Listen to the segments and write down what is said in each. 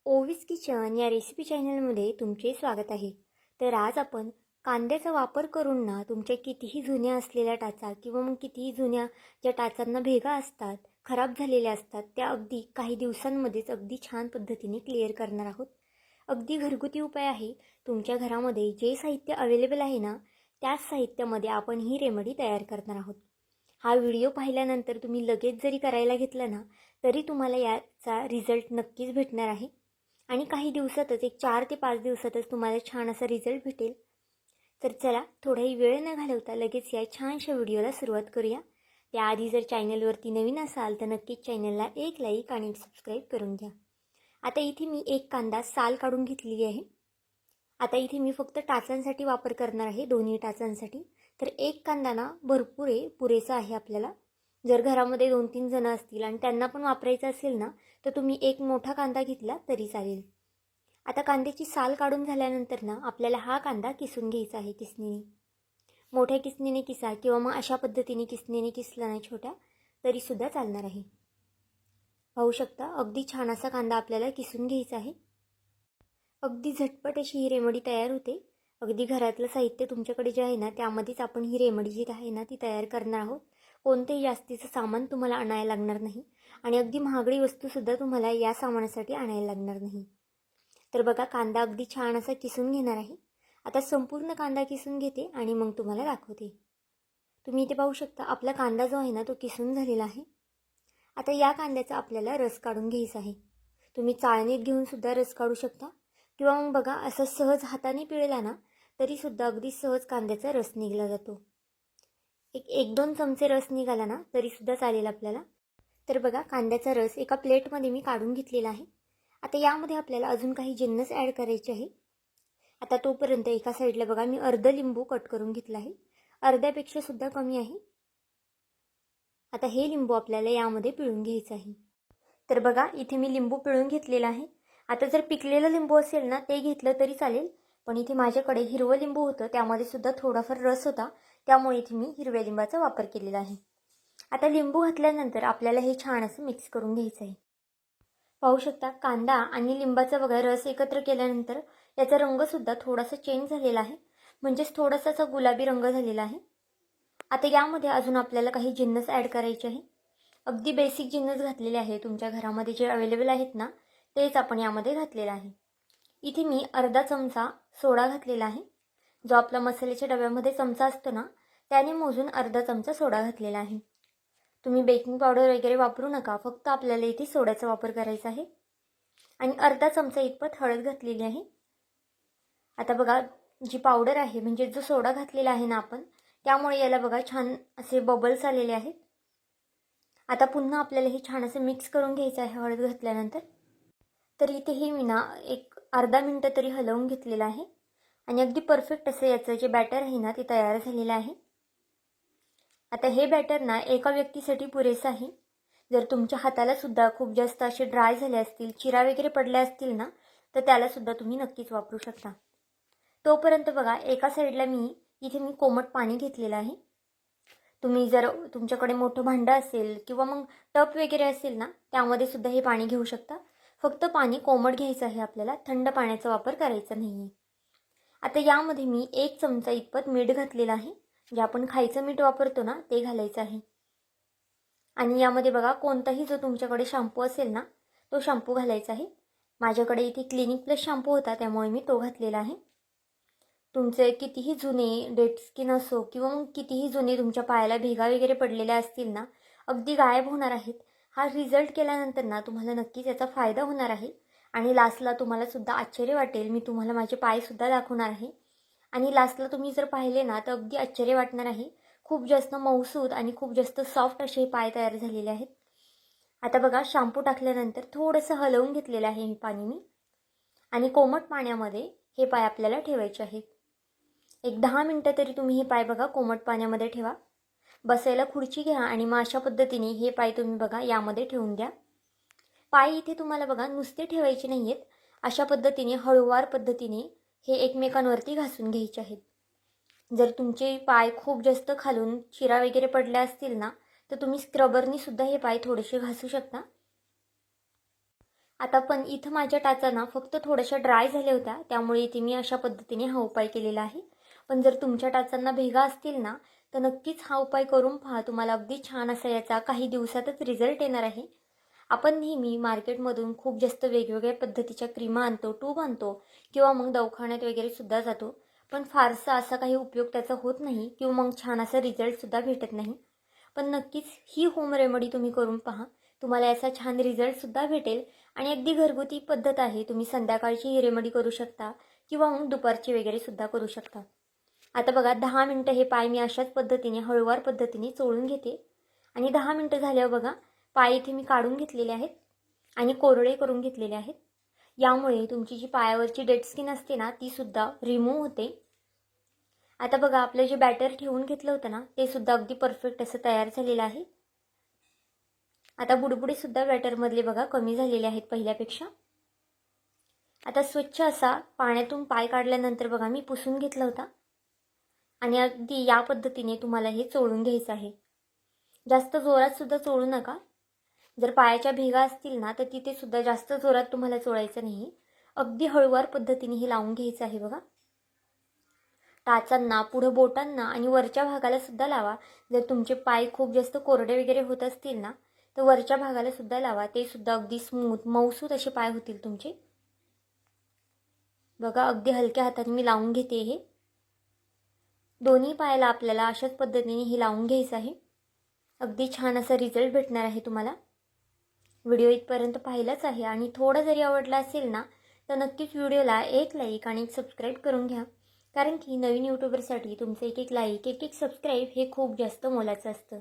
ओवीज kitchen या recipe चॅनलमध्ये तुमचे स्वागत आहे. तर आज आपण कांद्याचा वापर करून ना तुमच्या कितीही जुन्या असलेल्या टाचा किंवा मग कितीही जुन्या ज्या टाचांना भेगा असतात, खराब झालेल्या असतात, त्या अगदी काही दिवसांमध्येच अगदी छान पद्धतीने क्लिअर करणार आहोत. अगदी घरगुती उपाय आहे. तुमच्या घरामध्ये जे साहित्य अवेलेबल आहे ना, त्याच साहित्यामध्ये आपण ही रेमेडी तयार करणार आहोत. हा व्हिडिओ पाहिल्यानंतर तुम्ही लगेच जरी करायला घेतलं ना, तरी तुम्हाला याचा रिझल्ट नक्कीच भेटणार आहे. आणि काही दिवसातच 4 ते 5 दिवसातच तुम्हाला छान असा रिझल्ट भेटेल. तर चला थोडाही वेळ न घालवता लगेच या छानशा व्हिडिओला सुरुवात करूया. त्याआधी जर चॅनलवरती नवीन असाल तर नक्कीच चॅनलला एक लाईक आणि सबस्क्राईब करून घ्या. आता इथे मी एक कांदा साल काढून घेतलेली आहे. आता इथे मी फक्त टाचांसाठी वापर करणार आहे, दोन्ही टाचांसाठी. तर एक कांदा ना भरपूर आहे, पुरेसा आहे आपल्याला. जर घरामध्ये 2-3 जण असतील आणि त्यांना पण वापरायचं असेल ना, तर तुम्ही एक मोठा कांदा घेतला तरी चालेल. आता कांद्याची साल काढून झाल्यानंतर ना आपल्याला हा कांदा किसून घ्यायचा आहे किसणीने. मोठ्या किसणीने किसा किंवा मग अशा पद्धतीने किसणीने किसला नाही छोट्या तरीसुद्धा चालणार आहे. पाहू शकता अगदी छान असा कांदा आपल्याला किसून घ्यायचा आहे. अगदी झटपट अशी ही रेमेडी तयार होते. अगदी घरातलं साहित्य तुमच्याकडे जे आहे ना त्यामध्येच आपण ही रेमेडी जी आहे ना ती तयार करणार आहोत. कोणतेही जास्तीचं सामान तुम्हाला आणायला लागणार नाही आणि अगदी महागडी वस्तूसुद्धा तुम्हाला या सामानासाठी आणायला लागणार नाही. तर बघा कांदा अगदी छान असा किसून घेणार आहे. आता संपूर्ण कांदा किसून घेते आणि मग तुम्हाला दाखवते. तुम्ही इथे पाहू शकता आपला कांदा जो आहे ना तो किसून झालेला आहे. आता या कांद्याचा आपल्याला रस काढून घ्यायचा आहे. तुम्ही चाळणीत घेऊन सुद्धा रस काढू शकता किंवा मग बघा असं सहज हाताने पिळला ना तरीसुद्धा अगदी सहज कांद्याचा रस निघला जातो. एक 2 चमचे रस निघाला ना तरीसुद्धा चालेल आपल्याला. तर बघा कांद्याचा रस एका प्लेटमध्ये मी काढून घेतलेला आहे. आता यामध्ये आपल्याला अजून काही जिन्नस ॲड करायचे आहे. आता तोपर्यंत एका साईडला बघा मी अर्ध लिंबू कट करून घेतला आहे. अर्ध्यापेक्षा सुद्धा कमी आहे. आता हे लिंबू आपल्याला यामध्ये पिळून घ्यायचं आहे. तर बघा इथे मी लिंबू पिळून घेतलेला आहे. आता जर पिकलेलं लिंबू असेल ना ते घेतलं तरी चालेल, पण इथे माझ्याकडे हिरवं लिंबू होतं त्यामध्ये सुद्धा थोडाफार रस होता, त्यामुळे इथे मी हिरव्या लिंबाचा वापर केलेला आहे. आता लिंबू घातल्यानंतर आपल्याला हे छान असं मिक्स करून घ्यायचं आहे. पाहू शकता कांदा आणि लिंबाचा बघा रस एकत्र केल्यानंतर याचा रंगसुद्धा थोडासा चेंज झालेला आहे, म्हणजेच थोडासा असा गुलाबी रंग झालेला आहे. आता यामध्ये अजून आपल्याला काही जिन्नस ॲड करायचे आहे. अगदी बेसिक जिन्नस घातलेले आहे. तुमच्या घरामध्ये जे अवेलेबल आहेत ना तेच आपण यामध्ये घातलेलं आहे. इथे मी अर्धा चमचा सोडा घातलेला आहे. जो आपला मसाल्याच्या डब्यामध्ये चमचा असतो ना त्याने मोजून अर्धा चमचा सोडा घातलेला आहे. तुम्ही बेकिंग पावडर वगैरे वापरू नका, फक्त आपल्याला इथे सोड्याचा वापर करायचा आहे. आणि अर्धा चमचा इतपत हळद घातलेली आहे. आता बघा जी पावडर आहे म्हणजे जो सोडा घातलेला आहे ना आपण त्यामुळे याला बघा छान असे बबल्स आलेले आहेत. आता पुन्हा आपल्याला हे छान असं मिक्स करून घ्यायचं आहे हळद घातल्यानंतर. तर इथे हे मी ना एक अर्धा मिनिट तरी हलवून घेतलेलं आहे आणि अगदी परफेक्ट असं याचं जे बॅटर आहे ना ते तयार झालेलं आहे. आता हे बॅटर ना एका व्यक्तीसाठी पुरेसं आहे. जर तुमच्या हाताला सुद्धा खूप जास्त असे ड्राय झाले असतील, चिरा वगैरे पडल्या असतील ना तर त्याला सुद्धा तुम्ही नक्कीच वापरू शकता. तोपर्यंत बघा एका साईडला इथे मी कोमट पाणी घेतलेलं आहे. तुम्ही जर तुमच्याकडे मोठं भांडं असेल किंवा मग टप वगैरे असेल ना त्यामध्ये सुद्धा हे पाणी घेऊ शकता. फक्त पाणी कोमट घ्यायचं आहे आपल्याला, थंड पाण्याचा वापर करायचा नाही आहे. आता यामध्ये मी 1 चमचा इतपत मीठ घातलेलं आहे. जे आपण खायचं मीठ वापरतो ना ते घालायचं आहे. आणि यामध्ये बघा कोणताही जो तुमच्याकडे शॅम्पू असेल ना तो शॅम्पू घालायचा आहे. माझ्याकडे इथे क्लिनिक प्लस शॅम्पू होता त्यामुळे मी तो घातलेला आहे. तुमचे कितीही जुने डेड स्किन असो किंवा मग कितीही जुने तुमच्या पायाला भेगा वगैरे पडलेल्या असतील ना अगदी गायब होणार आहेत. हा रिझल्ट केल्यानंतर ना तुम्हाला नक्कीच याचा फायदा होणार आहे. आणि लास्टला तुम्हाला सुद्धा आश्चर्य वाटेल. मी तुम्हाला माझे पायसुद्धा दाखवणार आहे आणि लास्टला तुम्ही जर पाहिले ना तर अगदी आश्चर्य वाटणार आहे. खूप जास्त मऊसूद आणि खूप जास्त सॉफ्ट असे पाय तयार झालेले आहेत. आता बघा शॅम्पू टाकल्यानंतर थोडंसं हलवून घेतलेलं आहे हे पाणी मी आणि कोमट पाण्यामध्ये हे पाय आपल्याला ठेवायचे आहेत. एक 10 मिनिटं तरी तुम्ही हे पाय बघा कोमट पाण्यामध्ये ठेवा. बसायला खुर्ची घ्या आणि मग अशा पद्धतीने हे पाय तुम्ही बघा यामध्ये ठेवून द्या. पाय इथे तुम्हाला बघा नुसते ठेवायचे नाही आहेत. अशा पद्धतीने हळूवार पद्धतीने हे एकमेकांवरती घासून घ्यायचे आहेत. जर तुमचे पाय खूप जास्त खालून चिरा वगैरे पडल्या असतील ना तर तुम्ही स्क्रबरनी सुद्धा हे पाय थोडेसे घासू शकता. आता पण इथं माझ्या टाचा ना फक्त थोड्याशा ड्राय झाल्या होत्या, त्यामुळे इथे मी अशा पद्धतीने हा उपाय केलेला आहे. पण जर तुमच्या टाचांना भेगा असतील ना, तर नक्कीच हा उपाय करून पहा. तुम्हाला अगदी छान असा याचा काही दिवसातच रिझल्ट येणार आहे. आपण नेहमी मार्केटमधून खूप जास्त वेगवेगळ्या पद्धतीच्या क्रीमा आणतो, ट्यूब आणतो किंवा मग दवाखान्यात वगैरे सुद्धा जातो. पण फारसा असा काही उपयोग त्याचा होत नाही किंवा मग छान असा रिझल्टसुद्धा भेटत नाही. पण नक्कीच ही होम रेमेडी तुम्ही करून पहा. तुम्हाला याचा छान रिझल्टसुद्धा भेटेल आणि अगदी घरगुती पद्धत आहे. तुम्ही संध्याकाळची ही रेमेडी करू शकता किंवा मग दुपारची वगैरे सुद्धा करू शकता. आता बघा 10 मिनटं हे पाय मी अशाच पद्धतीने हळूवार पद्धतीने चोळून घेते आणि 10 मिनटं झाल्यावर बघा पाय इथे मी काढून घेतलेले आहेत आणि कोरडे करून घेतलेले आहेत. यामुळे तुमची जी पायावरची डेड स्किन असते ना, ती सुद्धा रिमूव्ह होते. आता बघा आपलं जे बॅटर ठेवून घेतलं होतं ना, ते सुद्धा अगदी परफेक्ट असं तयार झालेलं आहे. आता बुडबुडे सुद्धा बॅटरमधले बघा कमी झालेले आहेत पहिल्यापेक्षा. आता स्वच्छ असा पाण्यातून पाय काढल्यानंतर बघा मी पुसून घेतला होता आणि अगदी या पद्धतीने तुम्हाला हे चोळून घ्यायचं आहे. जास्त जोरात सुद्धा चोळू नका. जर पायाच्या भेगा असतील ना, तर तिथे सुद्धा जास्त जोरात तुम्हाला चोळायचं नाही. अगदी हळूवार पद्धतीने हे लावून घ्यायचं आहे बघा. टाचांना, पुढं बोटांना आणि वरच्या भागाला सुद्धा लावा. जर तुमचे पाय खूप जास्त कोरडे वगैरे होत असतील ना, तर वरच्या भागाला सुद्धा लावा. ते सुद्धा अगदी स्मूथ मऊसूत असे पाय होतील तुमचे. बघा अगदी हलक्या हाताने मी लावून घेते हे. दोन्ही पायाला आपल्याला अशाच पद्धतीने हे लावून घ्यायचं आहे. अगदी छान असा रिझल्ट भेटणार आहे तुम्हाला. व्हिडिओ इथपर्यंत पाहिलाच आहे आणि थोडं जरी आवडला असेल ना, तर नक्कीच व्हिडिओला एक लाईक आणि एक सबस्क्राईब करून घ्या. कारण की नवीन यूट्यूबरसाठी तुमचं एक एक लाईक एक एक सबस्क्राईब हे खूप जास्त मोलाचं असतं.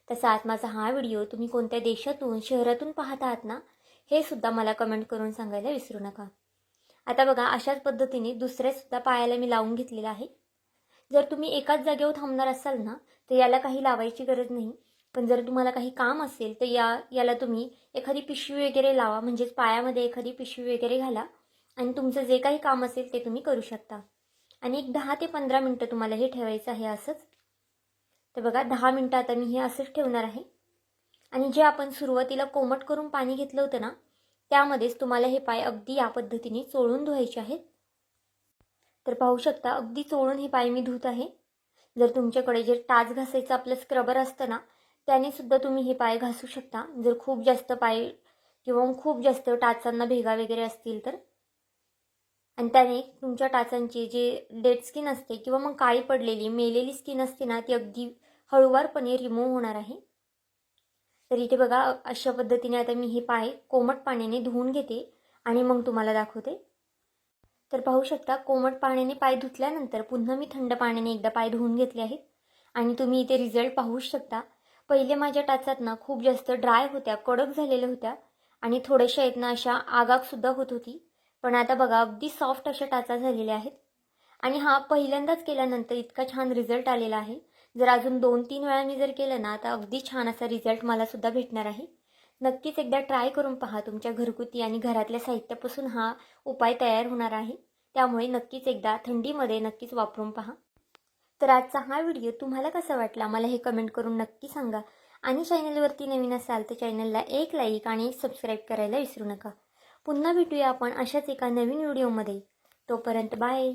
तसाच माझा हा व्हिडिओ तुम्ही कोणत्या देशातून शहरातून पाहत आहात ना, हे सुद्धा मला कमेंट करून सांगायला विसरू नका. आता बघा अशाच पद्धतीने दुसऱ्यासुद्धा पायाला मी लावून घेतलेला आहे. जर तुम्ही एकाच जागेवर थांबणार असाल ना, तर याला काही लावायची गरज नाही. पण जर तुम्हाला काही काम असेल तर याला तुम्ही एखादी पिशवी वगैरे लावा. म्हणजेच पायामध्ये एखादी पिशवी वगैरे घाला आणि तुमचं जे काही काम असेल ते तुम्ही करू शकता. आणि एक 10 ते 15 मिनटं तुम्हाला हे ठेवायचं आहे असंच. तर बघा 10 मिनटं आता मी हे असंच ठेवणार आहे. आणि जे आपण सुरुवातीला कोमट करून पाणी घेतलं होतं ना, त्यामध्येच तुम्हाला हे पाय अगदी या पद्धतीने चोळून धुवायचे आहेत. तर पाहू शकता अगदी चोळून हे पाय मी धुत आहे. जर तुमच्याकडे जे टाच घासायचं आपलं स्क्रबर असतं ना, त्याने सुद्धा तुम्ही हे पाय घासू शकता. जर खूप जास्त पाय किंवा खूप जास्त टाचांना भेगा वगैरे असतील तर. आणि त्याने तुमच्या टाचांची जे डेड स्किन असते किंवा मग काळी पडलेली मेलेली स्किन असते ना, ती अगदी हळूवारपणे रिमूव्ह होणार आहे. तर इथे बघा अशा पद्धतीने आता मी हे पाय कोमट पाण्याने धुवून घेते आणि मग तुम्हाला दाखवते. तर पाहू शकता कोमट पाण्याने पाय धुतल्यानंतर पुन्हा मी थंड पाण्याने एकदा पाय धुवून घेतले आहेत आणि तुम्ही इथे रिझल्ट पाहू शकता. पहिले माझ्या टाचात ना खूप जास्त ड्राय होत्या, कडक झालेल्या होत्या आणि थोड्याशा आहेत ना अशा आगागसुद्धा होत होती. पण आता बघा अगदी सॉफ्ट अशा टाचा झालेल्या आहेत आणि हा पहिल्यांदाच केल्यानंतर इतका छान रिझल्ट आलेला आहे. जर अजून 2-3 वेळा मी जर केलं ना, तर अगदी छान असा रिझल्ट मला सुद्धा भेटणार आहे. नक्कीच एकदा ट्राय करून पहा. तुमच्या घरगुती आणि घरातल्या साहित्यापासून हा उपाय तयार होणार आहे. त्यामुळे नक्कीच एकदा थंडीमध्ये नक्कीच वापरून पहा. तर आजचा हा व्हिडिओ तुम्हाला कसा वाटला मला हे कमेंट करून नक्की सांगा. आणि चॅनलवरती नवीन असाल तर चॅनलला एक लाईक आणि एक सबस्क्राईब करायला विसरू नका. पुन्हा भेटूया आपण अशाच एका नवीन व्हिडिओमध्ये. तोपर्यंत बाय.